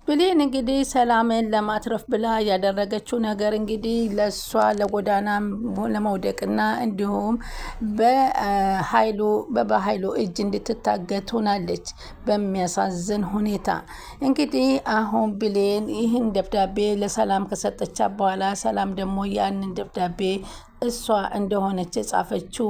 ብሌን እንግዲህ ሰላምን ለማትረፍ ብላ ያደረገችው ነገር እንግዲህ ለሷ ለጎዳና ለመውደቅና እንዲሁም በኃይሉ እጅ እንድትታገት ሆናለች። በሚያሳዝን ሁኔታ እንግዲህ አሁን ብሌን ይህን ደብዳቤ ለሰላም ከሰጠቻት በኋላ ሰላም ደግሞ ያንን ደብዳቤ እሷ እንደሆነች የጻፈችው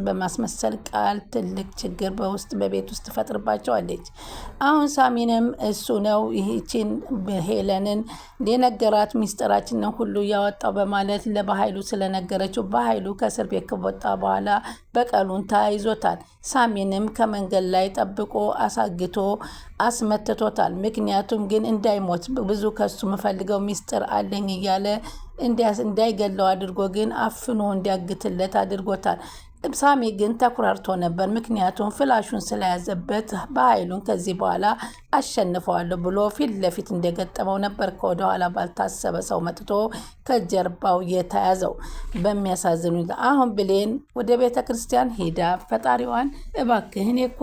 በማስመሰል ቃል ትልቅ ችግር በቤት ውስጥ ትፈጥርባቸዋለች። አሁን ሳሚንም እሱ ነው ይህችን ሄለንን የነገራት ሚስጥራችን ነው ሁሉ ያወጣው በማለት ለበኃይሉ ስለነገረችው በኃይሉ ከእስር ቤት ከወጣ በኋላ በቀሉን ተያይዞታል። ሳሚንም ከመንገድ ላይ ጠብቆ አሳግቶ አስመትቶታል። ምክንያቱም ግን እንዳይሞት ብዙ ከሱ የምፈልገው ሚስጥር አለኝ እያለ እንዳይገለው አድርጎ ግን አፍኖ እንዲያግትለት አድርጎታል። ሳሚ ግን ተኩራርቶ ነበር። ምክንያቱም ፍላሹን ስለያዘበት በኃይሉን ከዚህ በኋላ አሸንፈዋለሁ ብሎ ፊት ለፊት እንደገጠመው ነበር። ከወደኋላ ባልታሰበ ሰው መጥቶ ከጀርባው የተያዘው። በሚያሳዝኑ አሁን ብሌን ወደ ቤተ ክርስቲያን ሄዳ ፈጣሪዋን እባክህ እኔ እኮ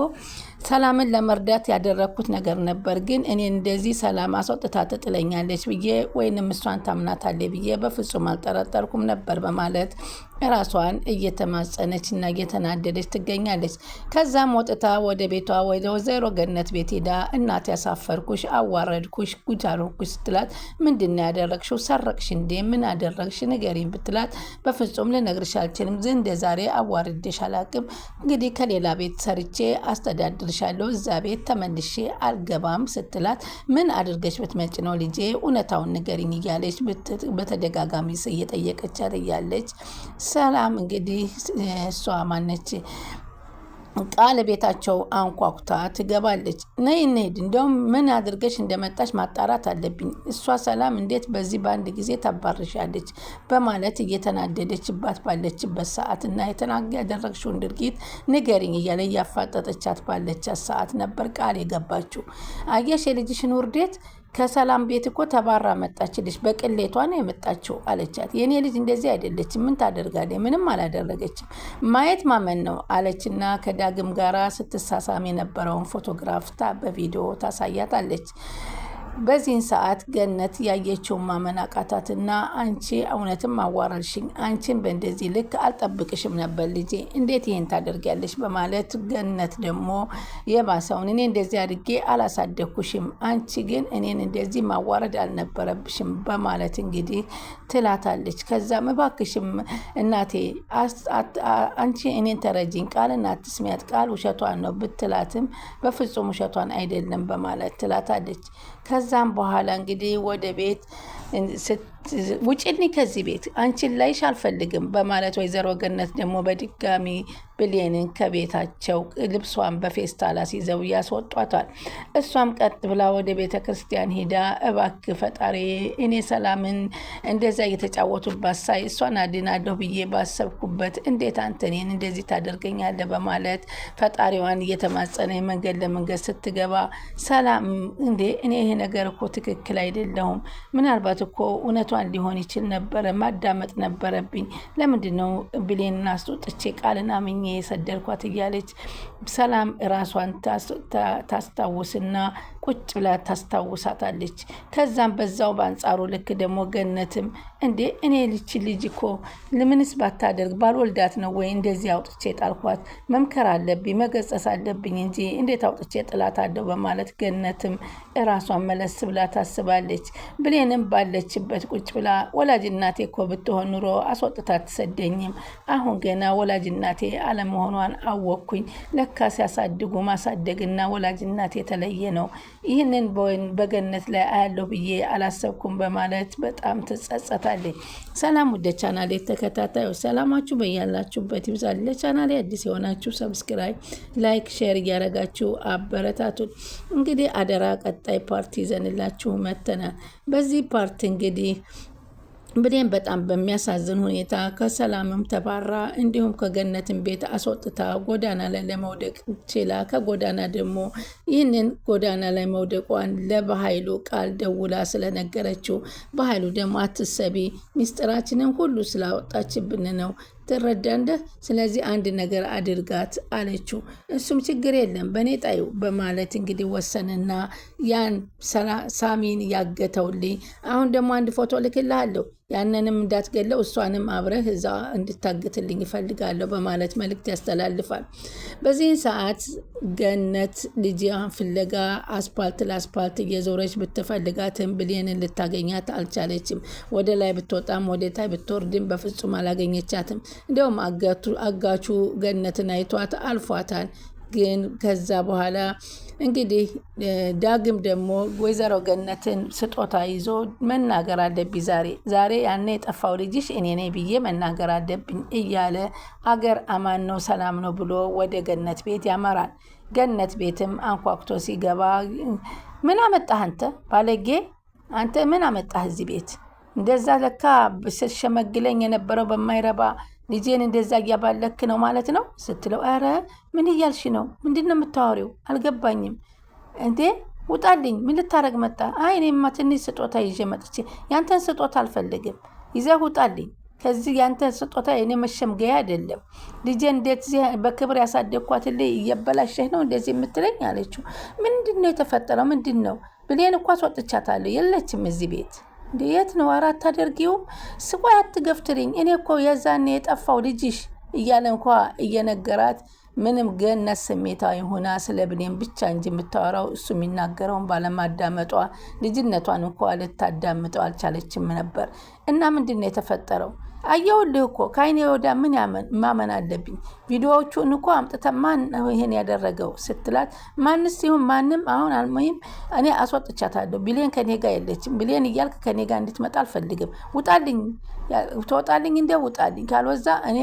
ሰላምን ለመርዳት ያደረግኩት ነገር ነበር፣ ግን እኔ እንደዚህ ሰላም አስወጥታ ትጥለኛለች ብዬ ወይንም እሷን ታምናታለች ብዬ በፍጹም አልጠረጠርኩም ነበር በማለት ራሷን እየተማጸነች እና እየተናደደች ትገኛለች። ከዛም ወጥታ ወደ ቤቷ ወደ ወይዘሮ ገነት ቤት ሄዳ እናት ያሳፈርኩሽ፣ አዋረድኩሽ፣ ጉጃሮኩሽ ስትላት ምንድን ነው ያደረግሽው? ሰረቅሽ እንዴ? ምን አደረግሽ? ንገሪኝ ብትላት በፍጹም ልነግርሽ አልችልም፣ እንደ ዛሬ አዋርዴሽ አላቅም። እንግዲህ ከሌላ ቤት ሰርቼ አስተዳድርሻለሁ፣ እዛ ቤት ተመልሼ አልገባም ስትላት ምን አድርገሽ ብትመጪ ነው ልጄ? እውነታውን ንገሪኝ እያለች በተደጋጋሚ እየጠየቀቻት እያለች ሰላም እንግዲህ እሷ ማነች ቃል ቤታቸው አንኳኩታ ትገባለች። ነይ እንሂድ፣ እንደውም ምን አድርገሽ እንደመጣሽ ማጣራት አለብኝ። እሷ ሰላም እንዴት በዚህ በአንድ ጊዜ ታባርሻለች? በማለት እየተናደደችባት ባለችበት ሰዓት እና ያደረግሽውን ድርጊት ንገሪኝ እያለ እያፋጠጠቻት ባለቻት ሰዓት ነበር ቃል የገባችው። አየሽ የልጅሽን ውርዴት፣ ከሰላም ቤት እኮ ተባራ መጣችልሽ፣ በቅሌቷ ነው የመጣችው አለቻት። የኔ ልጅ እንደዚህ አይደለችም፣ ምን ታደርጋለች? ምንም አላደረገችም፣ ማየት ማመን ነው አለችና ከዳግም ጋራ ስትሳሳም የነበረውን ፎቶግራፍ በቪዲዮ ታሳያታለች። በዚህን ሰዓት ገነት ያየችውን ማመን አቃታትና አንቺ እውነትም አዋረድሽኝ፣ አንቺን በእንደዚህ ልክ አልጠብቅሽም ነበር ልጄ፣ እንዴት ይሄን ታደርጊያለሽ? በማለት ገነት ደግሞ የባሰውን እኔ እንደዚህ አድርጌ አላሳደግኩሽም፣ አንቺ ግን እኔን እንደዚህ ማዋረድ አልነበረብሽም በማለት እንግዲህ ትላታለች። ከዛም እባክሽም እናቴ አንቺ እኔን ተረጂኝ፣ ቃልና አትስሚያት፣ ቃል ውሸቷን ነው ብትላትም በፍጹም ውሸቷን አይደለም በማለት ትላታለች። ከዛም በኋላ እንግዲህ ወደ ቤት ውጭልኝ ከዚህ ቤት አንቺን ላይሽ አልፈልግም በማለት ወይዘሮ ገነት ደግሞ በድጋሚ ብሌንን ከቤታቸው ልብሷን በፌስታል አስይዘው ያስወጧታል። እሷም ቀጥ ብላ ወደ ቤተ ክርስቲያን ሄዳ እባክህ ፈጣሪ እኔ ሰላምን እንደዛ እየተጫወቱባት ሳይ እሷን አድናለሁ ብዬ ባሰብኩበት እንዴት አንተ እኔን እንደዚህ ታደርገኛለህ? በማለት ፈጣሪዋን እየተማጸነ መንገድ ለመንገድ ስትገባ ሰላም እንዴ እኔ ይሄ ነገር እኮ ትክክል አይደለሁም፣ ምናልባት እኮ እውነቷን ሊሆን ይችል ነበረ፣ ማዳመጥ ነበረብኝ፣ ለምንድን ነው ብሌንን አስወጥቼ ቃልን አምኜ የሰደርኳት? እያለች ሰላም ራሷን ታስታውስና ቁጭ ብላ ታስታውሳታለች። ከዛም በዛው በአንጻሩ ልክ ደግሞ ገነትም እንዴ እኔ ልጅ እኮ ለምንስ ባታደርግ ባልወልዳት ነው ወይ እንደዚህ አውጥቼ ጣልኳት? መምከር አለብኝ መገጸስ አለብኝ እንጂ እንዴት አውጥቼ ጥላታለሁ? በማለት ገነትም ራሷን መለስ ብላ ታስባለች። ብሌንም ባለችበት ቁጭ ብላ ወላጅ እናቴ እኮ ብትሆን ኑሮ አስወጥታ አትሰደኝም፣ አሁን ገና ወላጅ እናቴ አለመሆኗን አወቅኩኝ፣ ለካ ሲያሳድጉ ማሳደግና ወላጅ እናቴ የተለየ ነው፣ ይህንን በገነት ላይ አያለሁ ብዬ አላሰብኩም በማለት በጣም ትጸጸታለች። ሰላም ወደ ቻናሌ ተከታታዮች ሰላማችሁ በያላችሁበት ይብዛል። ለቻናሌ አዲስ የሆናችሁ ሰብስክራይብ፣ ላይክ፣ ሼር እያደረጋችሁ አበረታቱን። እንግዲህ አደራ ቀጣይ ፓርቲ ይዘንላችሁ መተናል። በዚህ ፓርቲ እንግዲህ ብሌን በጣም በሚያሳዝን ሁኔታ ከሰላምም ተባራ እንዲሁም ከገነትን ቤት አስወጥታ ጎዳና ላይ ለመውደቅ ችላ ከጎዳና ደግሞ ይህንን ጎዳና ላይ መውደቋን ለበኃይሉ ቃል ደውላ ስለነገረችው በኃይሉ ደግሞ አትሰቢ ሚስጥራችንን ሁሉ ስላወጣችብን ነው ትረዳንደ። ስለዚህ አንድ ነገር አድርጋት አለችው። እሱም ችግር የለም በእኔ ጣዩ በማለት እንግዲህ ወሰንና ያን ሳሚን ያገተውልኝ አሁን ደግሞ አንድ ፎቶ ልክልሃለሁ ያንንም እንዳትገለው እሷንም አብረህ እዛ እንድታግትልኝ ይፈልጋለሁ በማለት መልእክት ያስተላልፋል። በዚህ ሰዓት ገነት ልጅዋን ፍለጋ አስፓልት ለአስፓልት እየዞረች ብትፈልጋትም ብሌንን ልታገኛት አልቻለችም። ወደ ላይ ብትወጣም ወደ ታይ ብትወርድም በፍጹም አላገኘቻትም። እንዲያውም አጋቹ ገነትን አይቷት አልፏታል። ግን ከዛ በኋላ እንግዲህ ዳግም ደግሞ ወይዘሮ ገነትን ስጦታ ይዞ መናገር አለብኝ ዛሬ ያኔ የጠፋው ልጅሽ እኔ ነኝ ብዬ መናገር አለብኝ እያለ አገር አማን ነው ሰላም ነው ብሎ ወደ ገነት ቤት ያመራል። ገነት ቤትም አንኳኩቶ ሲገባ ምን አመጣህ አንተ ባለጌ፣ አንተ ምን አመጣህ እዚህ ቤት? እንደዛ ለካ ስትሸመግለኝ የነበረው በማይረባ ልጄን እንደዛ እያባለክ ነው ማለት ነው ስትለው፣ ኧረ ምን እያልሽ ነው? ምንድን ነው የምታወሪው? አልገባኝም። እንዴ ውጣልኝ! ምን ልታረግ መጣ? አይ እኔማ ትንሽ ስጦታ ይዤ መጥቼ። ያንተን ስጦታ አልፈልግም፣ ይዘህ ውጣልኝ ከዚህ። ያንተን ስጦታ የኔ መሸምገያ አይደለም። ልጄን እንዴት በክብር ያሳደግኳትልኝ እየበላሸህ ነው እንደዚህ የምትለኝ አለችው። ምንድን ነው የተፈጠረው? ምንድን ነው? ብሌን እኮ አስወጥቻታለሁ፣ የለችም እዚህ ቤት። የት ነው? አራት አደርጊውም ስቆይ አትገፍትሪኝ። እኔ እኮ የዛኔ የጠፋው ልጅሽ እያለ እንኳ እየነገራት ምንም ገነት ስሜታዊ ሆና ስለ ብሌን ብቻ እንጂ የምታወራው እሱ የሚናገረውን ባለማዳመጧ ልጅነቷን እንኳ ልታዳምጠው አልቻለችም ነበር። እና ምንድን ነው የተፈጠረው? አየሁልህ እኮ ከአይኔ ወዳ ምን ማመን አለብኝ? ቪዲዮዎቹን እኮ አምጥተ ማን ነው ይሄን ያደረገው ስትላት፣ ማንስ ይሁን ማንም አሁን አልሙሂም እኔ አስወጥቻታለሁ። ብሌን ከኔ ጋር የለችም። ብሌን እያልክ ከኔ ጋር እንድትመጣ አልፈልግም። ውጣልኝ፣ ትወጣልኝ እንደ ውጣልኝ፣ ካልወዛ እኔ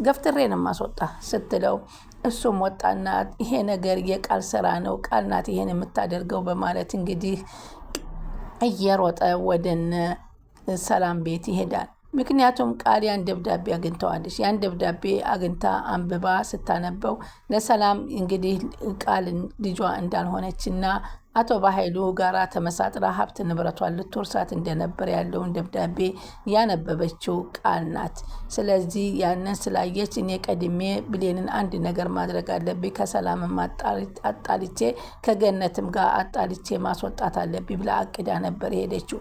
ገፍትሬ ነው ማስወጣ ስትለው፣ እሱም ወጣና ይሄ ነገር የቃል ስራ ነው፣ ቃል ናት ይሄን የምታደርገው በማለት እንግዲህ እየሮጠ ወደነ ሰላም ቤት ይሄዳል። ምክንያቱም ቃል ያን ደብዳቤ አግኝተዋለች። ያን ደብዳቤ አግኝታ አንብባ ስታነበው ለሰላም እንግዲህ ቃልን ልጇ እንዳልሆነችና አቶ በኃይሉ ጋራ ተመሳጥራ ሀብት ንብረቷን ልትወርሳት እንደነበር ያለውን ደብዳቤ ያነበበችው ቃል ናት። ስለዚህ ያንን ስላየች እኔ ቀድሜ ብሌንን አንድ ነገር ማድረግ አለብኝ፣ ከሰላምም አጣልቼ ከገነትም ጋር አጣልቼ ማስወጣት አለብኝ ብላ አቅዳ ነበር የሄደችው።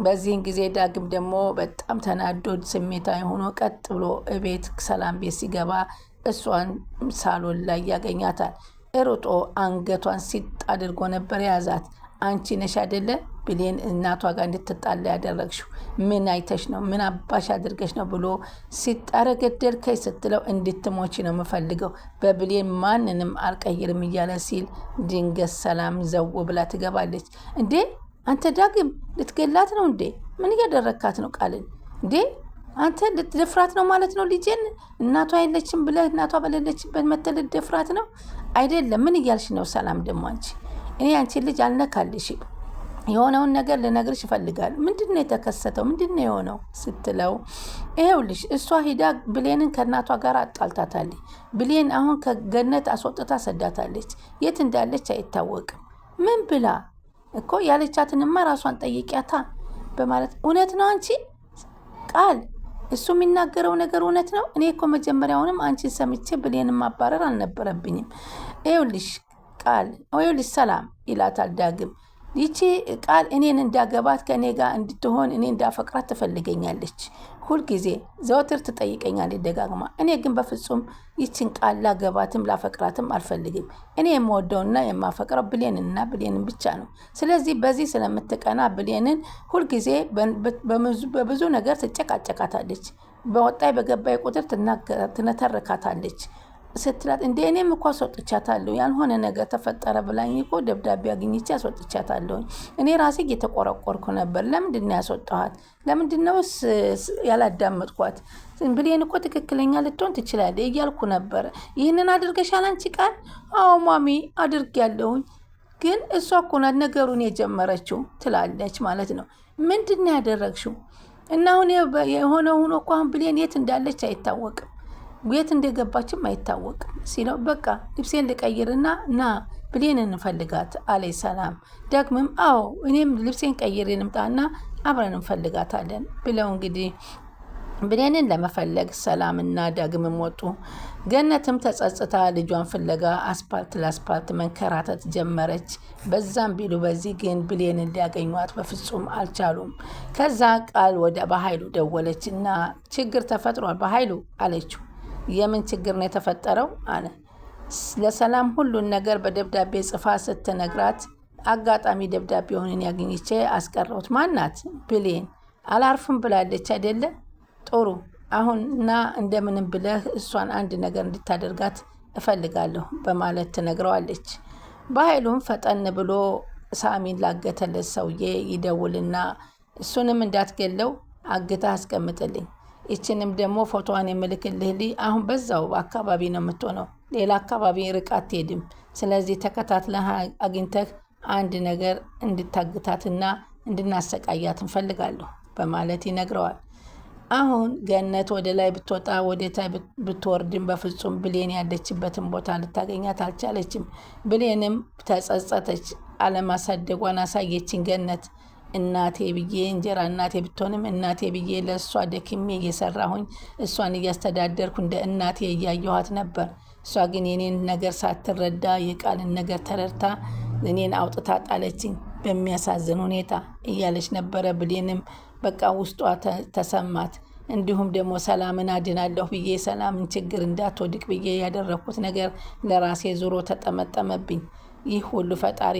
በዚህን ጊዜ ዳግም ደግሞ በጣም ተናዶ ስሜታዊ ሆኖ ቀጥ ብሎ እቤት ሰላም ቤት ሲገባ እሷን ሳሎን ላይ ያገኛታል። ሩጦ አንገቷን ሲጥ አድርጎ ነበር የያዛት። አንቺ ነሽ አይደለ ብሌን እናቷ ጋር እንድትጣላ ያደረግሽው? ምን አይተሽ ነው? ምን አባሽ አድርገሽ ነው ብሎ ሲጣረገደልከኝ ስትለው፣ እንድትሞች ነው የምፈልገው፣ በብሌን ማንንም አልቀይርም እያለ ሲል ድንገት ሰላም ዘው ብላ ትገባለች። እንዴ አንተ ዳግም ልትገላት ነው እንዴ? ምን እያደረካት ነው ቃልን? እንዴ አንተ ልትደፍራት ነው ማለት ነው? ልጄን እናቷ የለችም ብለህ እናቷ በሌለችበት መተህ ልትደፍራት ነው? አይደለም። ምን እያልሽ ነው ሰላም? ደግሞ አንቺ እኔ አንቺን ልጅ አልነካልሽም። የሆነውን ነገር ልነግርሽ እፈልጋለሁ። ምንድን ነው የተከሰተው? ምንድን ነው የሆነው ስትለው፣ ይኸውልሽ እሷ ሂዳ ብሌንን ከእናቷ ጋር አጣልታታለች። ብሌን አሁን ከገነት አስወጥታ ሰዳታለች። የት እንዳለች አይታወቅም። ምን ብላ እኮ ያለቻትንማ ራሷን ጠይቂያታ በማለት እውነት ነው አንቺ ቃል እሱ የሚናገረው ነገር እውነት ነው? እኔ እኮ መጀመሪያውንም አንቺን ሰምቼ ብሌንን ማባረር አልነበረብኝም። ይኸውልሽ ቃል ይኸውልሽ ሰላም ይላታል ዳግም። ይቺ ቃል እኔን እንዳገባት ከእኔ ጋር እንድትሆን እኔ እንዳፈቅራት ትፈልገኛለች። ሁልጊዜ ዘወትር ትጠይቀኛለች ደጋግማ። እኔ ግን በፍጹም ይችን ቃል ላገባትም ላፈቅራትም አልፈልግም። እኔ የምወደውና የማፈቅረው ብሌንንና ብሌንን ብቻ ነው። ስለዚህ በዚህ ስለምትቀና ብሌንን ሁልጊዜ በብዙ ነገር ትጨቃጨቃታለች። በወጣይ በገባይ ቁጥር ትነተርካታለች ስትላት፣ እንደ እኔም እኮ አስወጥቻታለሁ፣ ያልሆነ ነገር ተፈጠረ ብላኝ እኮ ደብዳቤ አግኝቼ አስወጥቻታለሁ። እኔ ራሴ እየተቆረቆርኩ ነበር። ለምንድን ነው ያስወጣኋት? ለምንድን ነው ያላዳመጥኳት? ብሌን እኮ ትክክለኛ ልትሆን ትችላለች እያልኩ ነበር። ይህንን አድርገሻል አንቺ ቃል? አዎ ማሚ አድርጌያለሁኝ፣ ግን እሷ እኮ ናት ነገሩን የጀመረችው ትላለች ማለት ነው። ምንድን ነው ያደረግሽው? እና አሁን የሆነ ሆኖ እኮ አሁን ብሌን የት እንዳለች አይታወቅም፣ የት እንደገባችም አይታወቅም ሲለው፣ በቃ ልብሴን ልቀይርና ና ብሌን እንፈልጋት አለ ሰላም። ዳግምም አዎ እኔም ልብሴን ቀይሬ እንምጣና አብረን እንፈልጋታለን ብለው እንግዲህ ብሌንን ለመፈለግ ሰላምና ዳግምም ወጡ። ገነትም ተጸጽታ ልጇን ፍለጋ አስፓልት ለአስፓልት መንከራተት ጀመረች። በዛም ቢሉ በዚህ ግን ብሌንን ሊያገኟት በፍጹም አልቻሉም። ከዛ ቃል ወደ በኃይሉ ደወለች እና ችግር ተፈጥሯል በኃይሉ አለችው። የምን ችግር ነው የተፈጠረው አለ። ለሰላም ሁሉን ነገር በደብዳቤ ጽፋ ስትነግራት አጋጣሚ ደብዳቤውን ያገኝቼ አስቀረውት። ማናት? ብሌን አላርፍም ብላለች አይደለ? ጥሩ አሁን እና እንደምንም ብለህ እሷን አንድ ነገር እንድታደርጋት እፈልጋለሁ በማለት ትነግረዋለች። በኃይሉም ፈጠን ብሎ ሳሚን ላገተለት ሰውዬ ይደውልና እሱንም እንዳትገለው አግታ አስቀምጥልኝ፣ ይችንም ደግሞ ፎቶዋን የምልክልህ አሁን በዛው አካባቢ ነው የምትሆነው፣ ሌላ አካባቢ ርቃ አትሄድም። ስለዚህ ተከታትለህ አግኝተህ አንድ ነገር እንድታግታትና እንድናሰቃያት እንፈልጋለሁ በማለት ይነግረዋል። አሁን ገነት ወደ ላይ ብትወጣ ወደ ታይ ብትወርድም በፍጹም ብሌን ያለችበትን ቦታ ልታገኛት አልቻለችም። ብሌንም ተጸጸተች። አለማሳደጓን አሳየችን ገነት። እናቴ ብዬ እንጀራ እናቴ ብትሆንም እናቴ ብዬ ለእሷ ደክሜ እየሰራሁኝ እሷን እያስተዳደርኩ እንደ እናቴ እያየኋት ነበር። እሷ ግን የኔን ነገር ሳትረዳ የቃልን ነገር ተረድታ እኔን አውጥታ ጣለችኝ በሚያሳዝን ሁኔታ እያለች ነበረ። ብሌንም በቃ ውስጧ ተሰማት። እንዲሁም ደግሞ ሰላምን አድናለሁ ብዬ ሰላምን ችግር እንዳትወድቅ ብዬ ያደረኩት ነገር ለራሴ ዙሮ ተጠመጠመብኝ። ይህ ሁሉ ፈጣሪ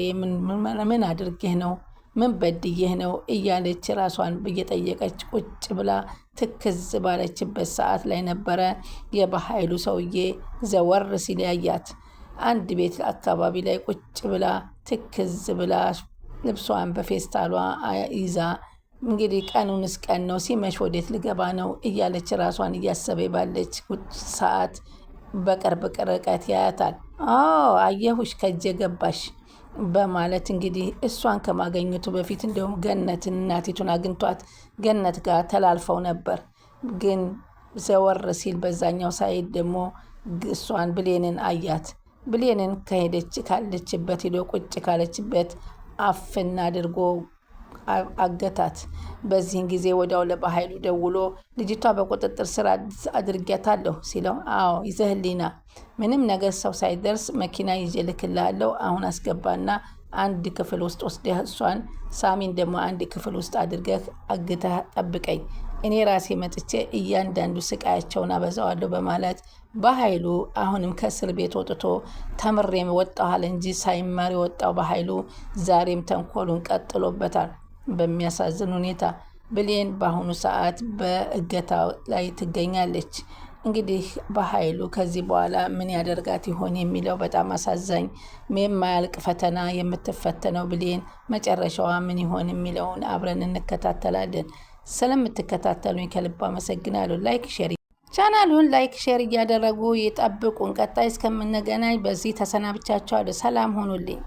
ምን አድርጌህ ነው? ምን በድዬህ ነው? እያለች ራሷን እየጠየቀች ቁጭ ብላ ትክዝ ባለችበት ሰዓት ላይ ነበረ የበኃይሉ ሰውዬ ዘወር ሲል ያያት። አንድ ቤት አካባቢ ላይ ቁጭ ብላ ትክዝ ብላ ልብሷን በፌስታሏ ይዛ እንግዲህ ቀኑንስ ቀን ነው ሲመሽ ወዴት ልገባ ነው እያለች ራሷን እያሰበ ባለች ሰዓት በቅርብ ርቀት ያያታል። አየሁሽ ከእጄ ገባሽ በማለት እንግዲህ እሷን ከማገኘቱ በፊት እንዲሁም ገነትን እናቲቱን አግኝቷት ገነት ጋር ተላልፈው ነበር። ግን ዘወር ሲል በዛኛው ሳይድ ደግሞ እሷን ብሌንን አያት። ብሌንን ከሄደች ካለችበት ሄዶ ቁጭ ካለችበት አፍና አድርጎ አገታት። በዚህን ጊዜ ወዲያው ለበኃይሉ ደውሎ ልጅቷ በቁጥጥር ስር አድርጊያታለሁ ሲለው አዎ ይዘህልኝና ምንም ነገር ሰው ሳይደርስ መኪና ይዤ ልክልሃለሁ፣ አሁን አስገባና አንድ ክፍል ውስጥ ወስደህ እሷን ሳሚን ደግሞ አንድ ክፍል ውስጥ አድርገህ አግተህ ጠብቀኝ፣ እኔ ራሴ መጥቼ እያንዳንዱ ስቃያቸውን አበዛዋለሁ በማለት በኃይሉ አሁንም ከእስር ቤት ወጥቶ ተምሬም ወጣኋል እንጂ ሳይማር የወጣው በኃይሉ ዛሬም ተንኮሉን ቀጥሎበታል። በሚያሳዝን ሁኔታ ብሌን በአሁኑ ሰዓት በእገታ ላይ ትገኛለች። እንግዲህ በኃይሉ ከዚህ በኋላ ምን ያደርጋት ይሆን የሚለው በጣም አሳዛኝ የማያልቅ ፈተና የምትፈተነው ብሌን መጨረሻዋ ምን ይሆን የሚለውን አብረን እንከታተላለን። ስለምትከታተሉኝ ከልብ አመሰግናለሁ። ቻናሉን ላይክ ሼር እያደረጉ ይጠብቁን። ቀጣይ እስከምንገናኝ በዚህ ተሰናብቻችኋለሁ። ሰላም ሆኑልኝ።